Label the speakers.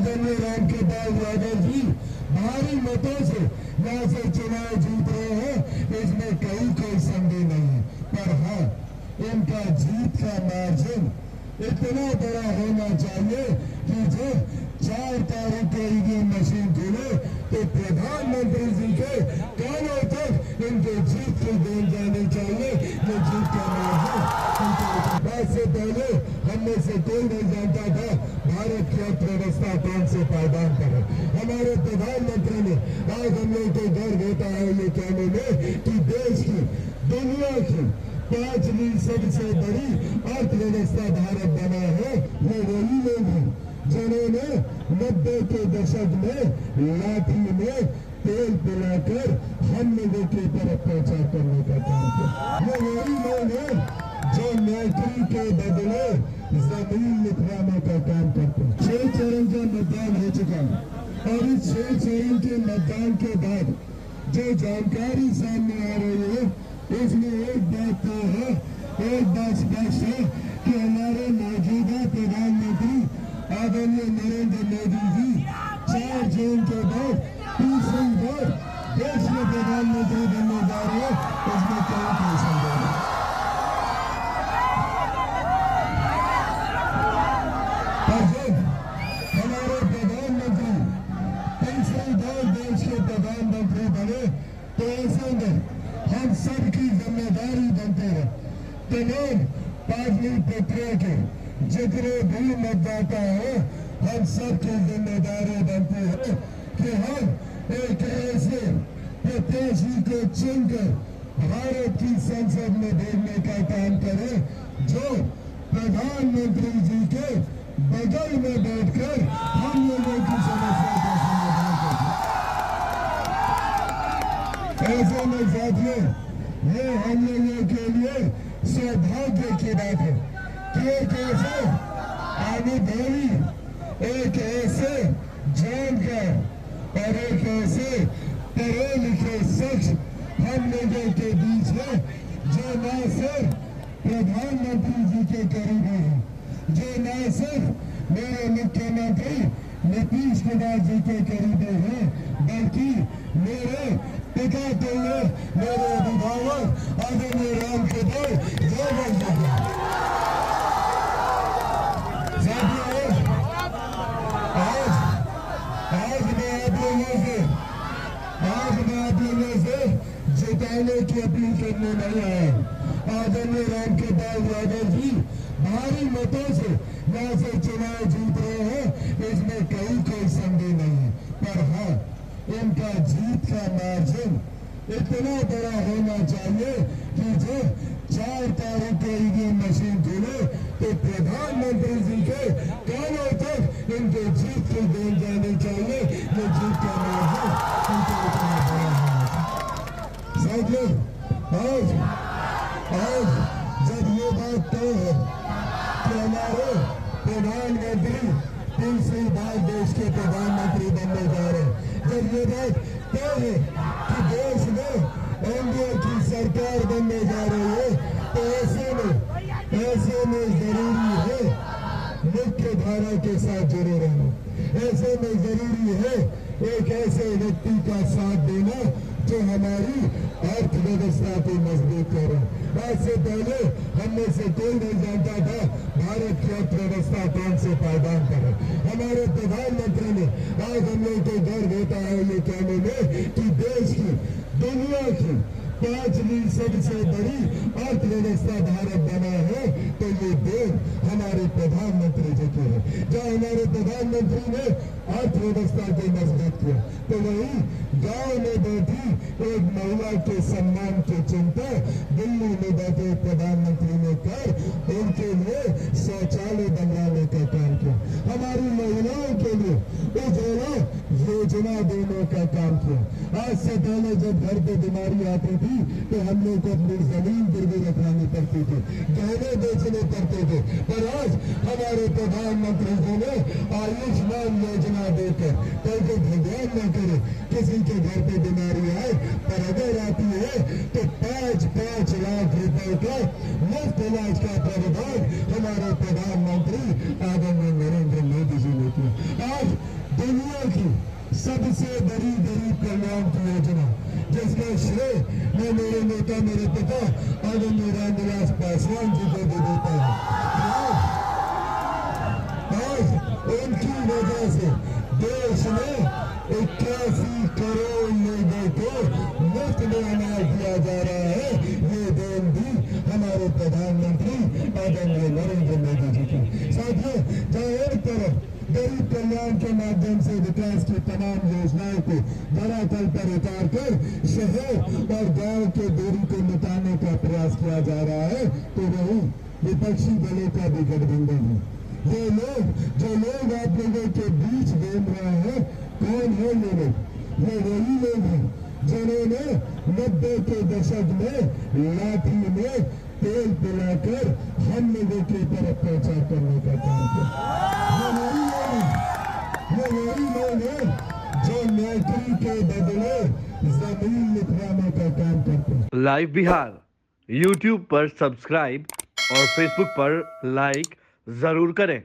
Speaker 1: आदरणीय रामकृपाल यादव जी भारी मतों से यहाँ से चुनाव जीत रहे हैं, इसमें कोई संदेह नहीं है। पर हाँ, इनका जीत का मार्जिन इतना बड़ा होना चाहिए कि जब 4 तारीख को ईवीएम मशीन खुले तो प्रधानमंत्री जी के कानों तक इनके जीत की देन जानी चाहिए। ये जीत का मार्जिन बात से पहले हमने से कोई नहीं जानता था भारत की अर्थव्यवस्था कौन से पायदान पर है। हमारे प्रधानमंत्री ने आज हम लोग को गर्व होता है ये कहने में कि देश की दुनिया की 5वीं सबसे बड़ी अर्थव्यवस्था भारत बना है। वो वही लोग हैं जिन्होंने 90 के दशक में लाठी में तेल पिलाकर हम लोगों के ऊपर अत्याचार करने का काम किया। वो वही लोग हैं जो नौकरी के बदले जमीन लिखवाने का काम करते हैं। 6 चरण का मतदान हो चुका है और इस 6 चरण के मतदान के बाद जो जानकारी सामने आ रही है इसमें एक बात तो है, एक बात स्पष्ट है कि हमारे मौजूदा प्रधानमंत्री आदरणीय नरेंद्र मोदी जी 4 जून के बाद तीसरी बार देश के प्रधानमंत्री बनने जा रहे हैं। इसमें कोई संदेह नहीं। पर जब हमारे प्रधानमंत्री तीसरी बार देश के प्रधानमंत्री बने तो ऐसे में हम सबकी जिम्मेदारी बनते हैं। तमाम पार्टी प्रक्रिया के जितने भी मतदाता हैं हम सबकी जिम्मेदारी बनती है कि हम एक ऐसे प्रत्याशी को चुनकर भारत की संसद में भेजने का काम करें जो प्रधानमंत्री जी के बगल में बैठकर हम लोगों की समस्या का समाधान करें। ऐसे में साथियों, ये हम लोगों के लिए सौभाग्य की बात है कि एक ऐसे अनुभवी, एक ऐसे जानकार और एक ऐसे पढ़े लिखे शख्स हम लोगों के बीच है जो न सिर्फ प्रधानमंत्री जी के करीब हैं, जो न सिर्फ मेरे मुख्यमंत्री नीतीश कुमार जी के करीब हैं, बल्कि मेरे पिता तुल्य, मेरे अभिभावक आदरणीय रामकृपाल यादव जी हैं। आज मैं आप लोगों से जिताने की अपील करने नहीं आया। आदरणीय रामकृपाल यादव जी भारी मतों से यहाँ से चुनाव जीत रहे हैं, इसमें कोई संदेह नहीं है। पर हाँ, इनका जीत का मार्जिन इतना बड़ा होना चाहिए कि जब 4 तारीख को ईवीएम मशीन खुले तो प्रधानमंत्री जी के कानों तक इनके जीत की देन जानी चाहिए। ये जीत का मार्जिन इनका इतना बड़ा होना चाहिए। साथियों, आज जब ये बात तय है कि हमारे प्रधानमंत्री तीसरी बार देश के प्रधानमंत्री बनने जा रहे हैं, जब ये बात तय है कि देश में एनडीए की सरकार बनने जा रही है, तो ऐसे में जरूरी है मुख्य धारा के साथ जुड़े रहना। ऐसे में जरूरी है एक ऐसे व्यक्ति का साथ देना जो हमारी अर्थव्यवस्था को मजबूत करे। आज से पहले हमने से कोई नहीं जानता था भारत की अर्थव्यवस्था कौन से पायदान पर है। हमारे प्रधानमंत्री ने आज हम लोग को गर्व होता है ये कहने में कि देश की दुनिया की 5वीं सबसे बड़ी अर्थव्यवस्था भारत बना है, तो ये देन हमारे प्रधानमंत्री जी की है। जहाँ हमारे प्रधानमंत्री ने अर्थव्यवस्था को मजबूत किया, तो वही गांव में बैठी एक महिला के सम्मान की चिंता दिल्ली में बैठे प्रधानमंत्री ने कर उनके लिए शौचालय बनवाने का काम किया। हमारी महिलाओं के लिए उज्ज्वला योजना देने का काम किया। आज से पहले जब घर पे बीमारी आती थी तो हम लोग को अपनी जमीन गिरवी रखवानी पड़ती थी, गहने बेचने पड़ते थे, पर आज हमारे प्रधानमंत्री जी ने आयुष्मान योजना देकर कहीं भगवान न करे किसी के घर पे बीमारी आए, पर अगर आती है तो 5-5 लाख रुपए का मुफ्त इलाज का प्रावधान हमारे प्रधानमंत्री आदरणीय नरेंद्र मोदी जी ने किया। आज सबसे बड़ी गरीब कल्याण की योजना, जिसका श्रेय मैं मेरे नेता, मेरे पिता आदरणीय रामविलास पासवान जी को दे देता हूं। आज उनकी वजह से देश में 81 करोड़ लोगों को मुफ्त में अनाज दिया जा रहा है। ये देन भी हमारे प्रधानमंत्री आदरणीय नरेंद्र मोदी जी की। साथियों, जहाँ एक तरफ गरीब कल्याण के माध्यम से विकास की तमाम योजनाओं को धरातल पर उतार कर शहर और गांव के दूरी को मिटाने का प्रयास किया जा रहा है, तो वही विपक्षी दलों का भी गठबंधन है। ये लोग जो लोग आप लोगों के बीच घूम रहे हैं, कौन है ये लोग? ये वही लोग हैं जिन्होंने 90 के दशक में लाठी में तेल पिलाकर हम लोगों के ऊपर अत्याचार करने का काम किया। ये वही लोग हैं जो नौकरी के बदले जमीन लिखवाने का काम करते हैं।
Speaker 2: लाइव बिहार YouTube पर सब्सक्राइब और Facebook पर लाइक जरूर करें।